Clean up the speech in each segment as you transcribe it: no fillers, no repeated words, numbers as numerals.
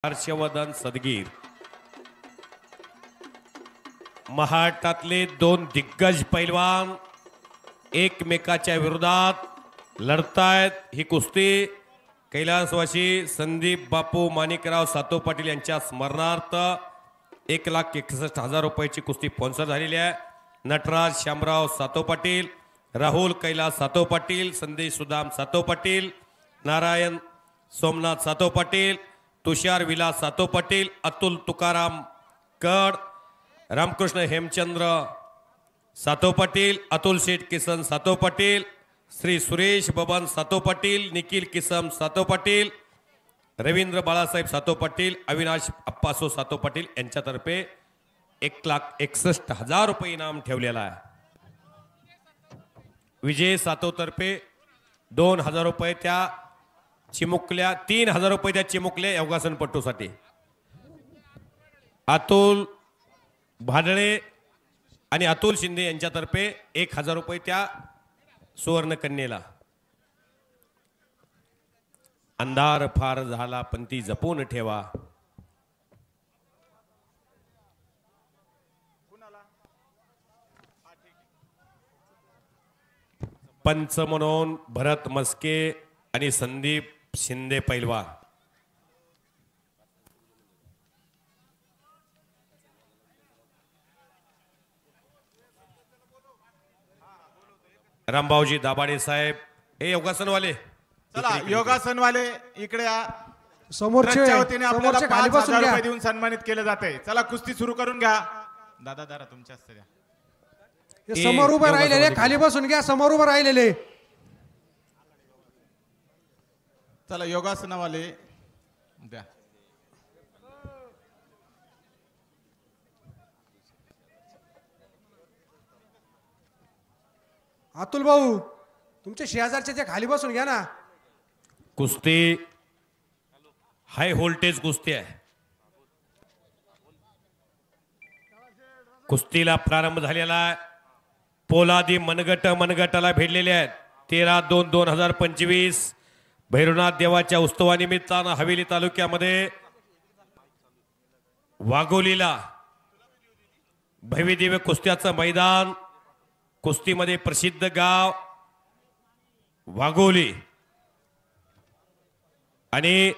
हर्षवर्धन सदगीर महाराष्ट्रातले दोन दिग्गज पैलवान एकमेकाच्या विरोधात लढतायत। ही कुस्ती कैलासवासी संदीप बापू माणिकराव सातो पाटील यांच्या स्मरणार्थ 1,61,000 रुपयाची कुस्ती स्पॉन्सर झालेली आहे। नटराज श्यामराव सातो पाटील, राहुल कैलास सातो पाटील, संदेश सुदाम सातो पाटील, नारायण सोमनाथ सातो पाटील, तुषार विलास सातो पाटील, अतुल तुकाराम कड, रामकृष्ण हेमचंद्र सातो पाटील, अतुल शेठ किसन सातो पाटील, श्री सुरेश बबन सातो पाटील, निखिल किसम सातो पाटील, रवींद्र बाळासाहेब सातो पाटील, अविनाश अप्पासो सातो पाटील यांच्यातर्फे 1,61,000 रुपये इनाम ठेवलेला आहे। विजय सातो तर्फे 2,000 रुपये त्या चिमुकल्या, 3,000 रुपये त्या चिमुकल्या योगासन पट्टूसाठी। अतुल भाडळे आणि अतुल शिंदे यांच्यातर्फे 1,000 रुपये त्या सुवर्ण कन्येला। अंधार फार झाला पण ती जपून ठेवा। पंच म्हणून भरत मस्के आणि संदीप शिंदे पैलवान। रामभाऊजी दाभाडे साहेब हे योगासनवाले, चला योगासनवाले इकडे या। समोरचे वतीने आपल्याला खाली बसून 5,000 घ्या। रुपये देऊन सन्मानित केले जाते। चला कुस्ती सुरू करून घ्या। दादा दादा तुमच्या हस्ते द्या। हे समोर उभे राहिलेले खाली बसून घ्या, समोर उभे राहिलेले। चला योगासनवाले द्या। अतुल भाऊ तुमच्या शेजारचे जे खाली बसून घ्या ना। कुस्ती हाय व्होल्टेज कुस्ती आहे। कुस्तीला प्रारंभ झालेला आहे। पोलादी मनगटाला भिडलेले आहेत। 13/2/2025 भैरवनाथ देवाच्या उत्सवानिमित्तानं हवेली तालुक्यामध्ये वाघोलीला भव्यदिव्य कुस्त्याचं मैदान, कुस्तीमध्ये प्रसिद्ध गाव वाघोली आणि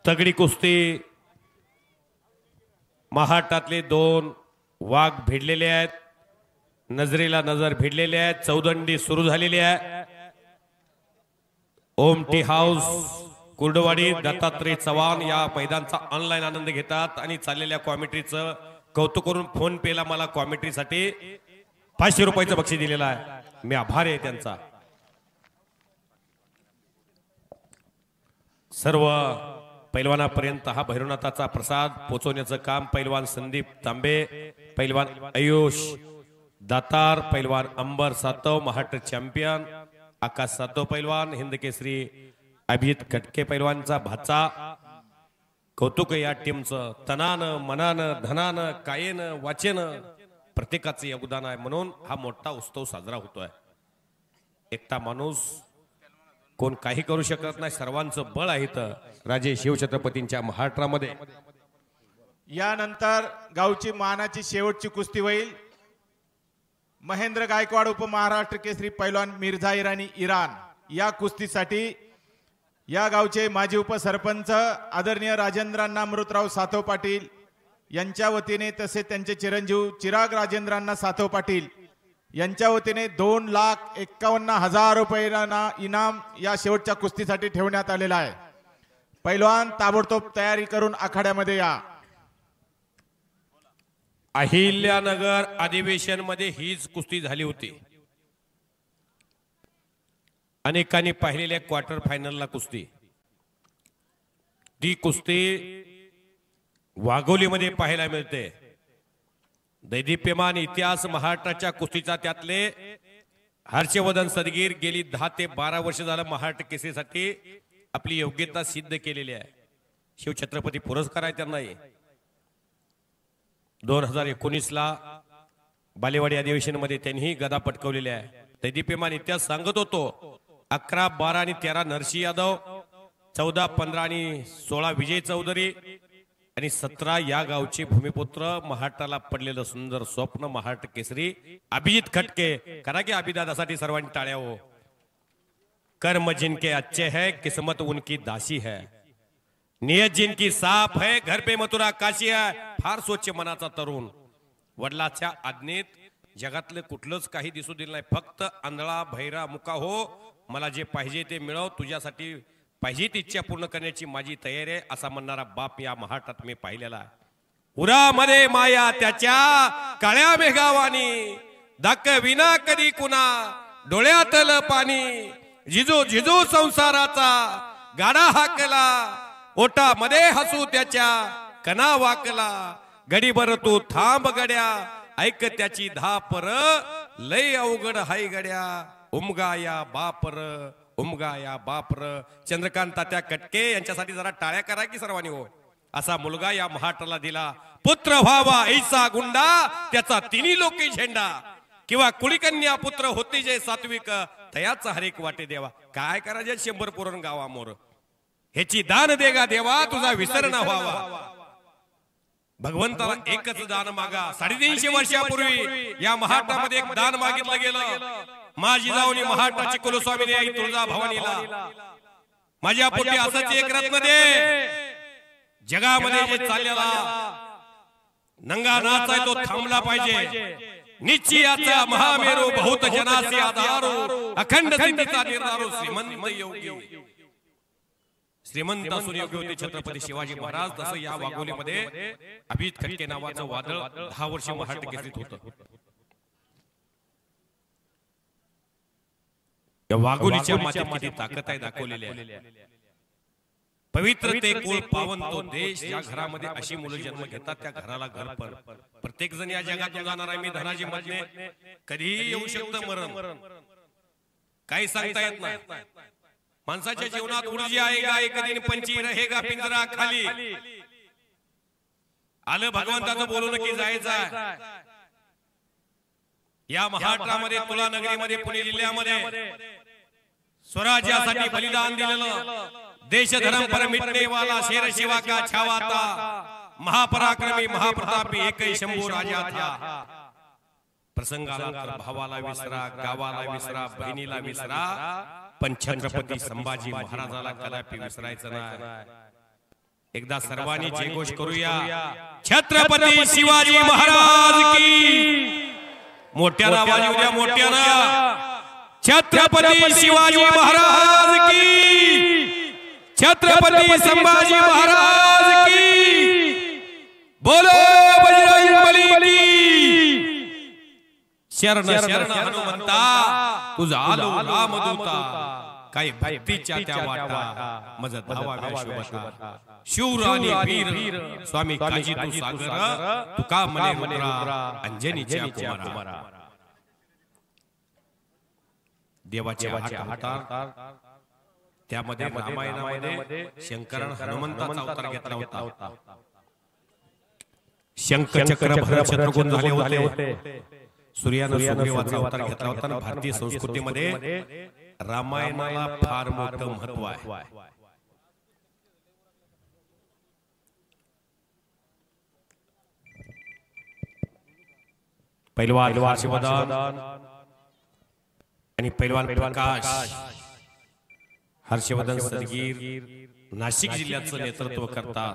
तगडी कुस्ती महाराष्ट्रातले दोन वाघ भिडलेले आहेत, नजरेला नजर भिडलेले आहेत। चौदंडी सुरू झालेली आहे। ओम टी हाऊस कुर्डवाडी दत्तात्रय चव्हाण या मैदानचा ऑनलाईन आनंद घेतात आणि चाललेल्या कॉमेंट्रीचं कौतुक करून फोन पेला मला कॉमेंट्रीसाठी 500 रुपयाचं बक्षीस दिलेलं आहे। मी आभारी आहे त्यांचा। सर्व पैलवानापर्यंत हा भैरवनाथाचा प्रसाद पोहोचवण्याचं काम पैलवान संदीप तांबे, पैलवान आयुष दातार, पैलवान अंबर सातव महाराष्ट्र चॅम्पियन, आकाश सातव पैलवान, हिंद केसरी अभिजित कटके पैलवानचा भाचा। कौतुक या टीमचं तनानं मनानं धनानं कायेनं वाचेनं प्रत्येकाचं योगदान आहे, म्हणून हा मोठा उत्सव साजरा होतोय। एकटा माणूस कोण काही करू शकत नाही, सर्वांचं बळ आहे तर राजे शिवछत्रपतींच्या महाराष्ट्रामध्ये। यानंतर गावची मानाची शेवटची कुस्ती होईल। महेंद्र गायकवाड उपमहाराष्ट्र केसरी पैलवान मिर्झा इराणी इराण या कुस्तीसाठी या गावचे माजी उपसरपंच आदरणीय राजेंद्रांना अमृतराव सातव पाटील यांच्या वतीने, तसेच त्यांचे चिरंजीव चिराग राजेंद्रांना सातव पाटील यांच्या वतीने 2,51,000 रुपयांना इनाम या शेवटच्या कुस्तीसाठी ठेवण्यात आलेला आहे। पैलवान ताबडतोब तयारी करून आखाड्यामध्ये या। अहिल्यानगर अधिवेशन मध्ये हीच कुस्ती झाली होती। अनेकांनी पाहिलेल्या क्वार्टर फायनलला कुस्ती, ती कुस्ती वाघोलीमध्ये पाहायला मिळते। दैदिप्यमान इतिहास महाराष्ट्राच्या कुस्तीचा, त्यातले हर्षवर्धन सदगीर गेली 10 ते 12 वर्ष झालं महाराष्ट्र केसरीसाठी आपली योग्यता सिद्ध केलेली आहे। शिवछत्रपती पुरस्कार आहे त्यांना। 2019ला बालेवाडी अधिवेशन मध्ये त्यांनी गदा पटकवलेली आहे। दैदिप्यमान इतिहास सांगत होतो। 11, 12 आणि 13 नरसिंह यादव, 14, 15 आणि 16 विजय चौधरी, आणि 17 या गावचे भूमिपुत्र, महाराष्ट्राला पडलेलं सुंदर स्वप्न महाराष्ट्र केसरी अभिजित खटके. करा की अभिदादासाठी सर्वांनी टाळ्या हो. कर्म जिनके अच्छे है, किस्मत उनकी दासी है, नियत जिनकी साफ है, घर पे मथुरा काशी आहे. फार स्वच्छ मनाचा तरुण. वडिलाच्या आज्ञेत जगातलं कुठलंच काही दिसू दिलं नाही. फक्त आंधळा भैरा मुका हो, मला जे पाहिजे ते मिळव, तुझ्यासाठी पाहिजे ती इच्छा पूर्ण करण्याची माझी तयारी आहे, असा म्हणणारा बाप या महाराष्ट्रात मी पाहिलेला आहे. उरामध्ये माया त्याच्या काळ्या मेघावानी, दाखविना कधी कुणा डोळ्यातलं पाणी. जिजू जिजू संसाराचा गाडा हाकला, ओटामध्ये हसू त्याच्या कना वाकला. गडीभर तू थांब गड्या, ऐक त्याची धापर, लय अवघड हाय गड्या. उमगा या बापर, उमगा या बापर. चंद्रकांत तात्या कटके यांच्यासाठी जरा टाळ्या करा की सर्वांनी हो. असा मुलगा या महाराष्ट्राला दिला. पुत्र व्हावा ऐसा गुंडा, त्याचा तिन्ही लोकी झेंडा. किंवा कुळीकन्या पुत्र होती जे सात्विक, तयाचा हरेक वाटे देवा. काय करायचे 100 पुरण गावा मोर, ह्याची दान देगा देवा, तुझा विसर न व्हावा. भगवंताला एकच दान मागा. 350 वर्षापूर्वी या महाराष्ट्रामध्ये एक दान मागितलं गेलं. माझी जाऊनी महाराष्ट्राची कुलस्वामिनी आई तुळजा भवानीला, माझ्या पोटी असंच एक रत्न दे. जगामध्ये जे चाललेला नंगा नाच आहे तो थांबला पाहिजे. निश्चयाचा महामेरू, बहुत जनासी आधारो, अखंड स्थितीचा निर्धारो. श्रीमंत योगी, श्रीमंत असून योगी होते छत्रपती शिवाजी महाराज. तसं या वाघोलीमध्ये अभिजित खटके नावाचं वादळ 10 वर्ष महाराष्ट्र केसरीत होतं. या वाघोलीच्या मातीत किती ताकद आहे दाखवलेली आहे. पवित्र ते कुळ पावन तो देश, ज्या घरामध्ये अशी मुलं जन्म घेतात त्या घराला घर पण. प्रत्येक जण या जगातून जाणार आहे. मी धनाजी मधने कधीही येऊ शकतं मरण, काही सांगता येत नाही. माणसाच्या जीवनात ऊर्जा आएगा एक दिन, पंची रहेगा पिंजरा खाली. आलं भगवंताचं बोलून की जायचं. या महाराष्ट्रामध्ये तुला नगरीमध्ये पुणे जिल्ह्यामध्ये स्वराज्यासाठी बलिदान दिलेलं, देश धर्म पर मिटने वाला शेर शिवा का छावा था, महापराक्रमी महाप्रतापी एकही शंभू राजा था. प्रसंगाला तर भावाला विसरा, गावाला विसरा, बहिणीला विसरा, पण छत्रपती संभाजी महाराजाला कदापि विसरायचं नाही. एकदा सर्वांनी जयघोष करूया. छत्रपती शिवाजी महाराज की. मोठ्यानं आवाज येऊ द्या, मोठ्यानं. छत्रपती शिवाजी महाराज की, छत्रपती संभाजी महाराज की. बोलो बजरंगबली की. शरण शरण हनुमंता, तुझा आलो रामदूता. काही भक्तीच्या त्या वाटा, मज धावाव्या शुभता. शूर आणि वीर स्वामी काजी तू सागर, तुका मने रुद्रा, अंजनीच्या कुमारा. देवाचे आठ अवतार, त्यामध्ये रामायणामध्ये शंकराने हनुमंताचा अवतार घेतला होता. शंख चक्र भरत शत्रुघ्न झाले होते. सूर्याने सुग्रीवाचा अवतार घेतला होता. भारतीय संस्कृतीमध्ये रामायणाला फार मोठं महत्व आहे. पैलवान हर्षवर्धन आणि पैलवान प्रकाश हर्षवर्धन सदगीर नाशिक जिल्ह्याचं नेतृत्व करतात.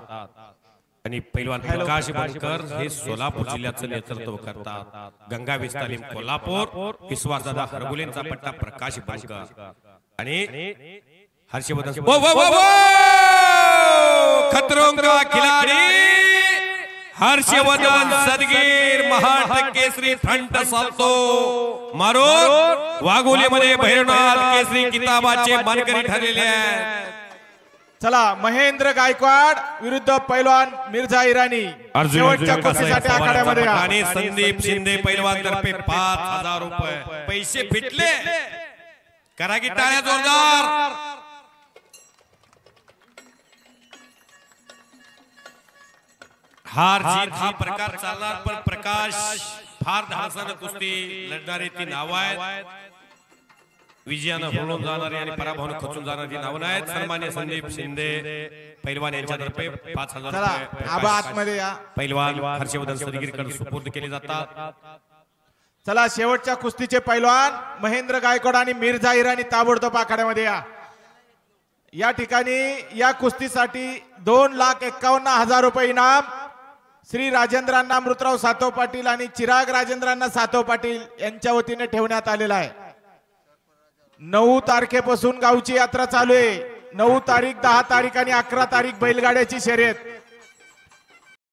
आणि पैलवान प्रकाश बनकर हे सोलापूर जिल्ह्याचं नेतृत्व करतात. गंगा विस्तालीम कोल्हापूर, विश्वासदादा हरगुलेंचा पट्टा प्रकाश बनकर आणि हर्षवर्धन. खतरों का खिलाडी हर्षवर्धन सदगीर महाराष्ट्र केसरी फ्रंट सालतो मारून वाघोलीमध्ये भैरवनाथ केसरी किताबाचे मानकरी ठरलेले आहेत. चला, महेंद्र गायकवाड विरुद्ध पैलवान मिर्झा इराणी. शेवटच्या कुस्तीसाठी आखाड्यामध्ये आणि संदीप शिंदे पैलवान तर्फे 5000 रुपये पैसे फिटले. करा की टाळ्या जोरदार. हार जीत हा प्रकार चालणार, पण प्रकाश फार धाडसानं कुस्ती लढणारी ती नाव आहेत. विजयानं बोलून जाणारी आणि पराभवानं खचून जाणारी नावं आहेत. सन्मान्य संदीप शिंदे पैलवान यांच्यातर्फे 5,000 चला रुपये आबा आतमध्ये या. पैलवान हर्षवर्धन सदगीरकर सुपूर्द केले जातात. चला शेवटच्या कुस्तीचे पैलवान महेंद्र गायकवाड आणि मिर्झा इराणी ताबडतोब आखाड्यामध्ये या. या ठिकाणी या कुस्तीसाठी 2,51,000 रुपये इनाम श्री राजेंद्रांना अमृतराव सातव पाटील आणि चिराग राजेंद्रांना सातव पाटील यांच्या वतीने ठेवण्यात आलेला आहे. 9 तारखेपासून गावची यात्रा चालू आहे. 9 तारीख, 10 तारीख आणि 11 तारीख बैलगाड्याची शर्यत.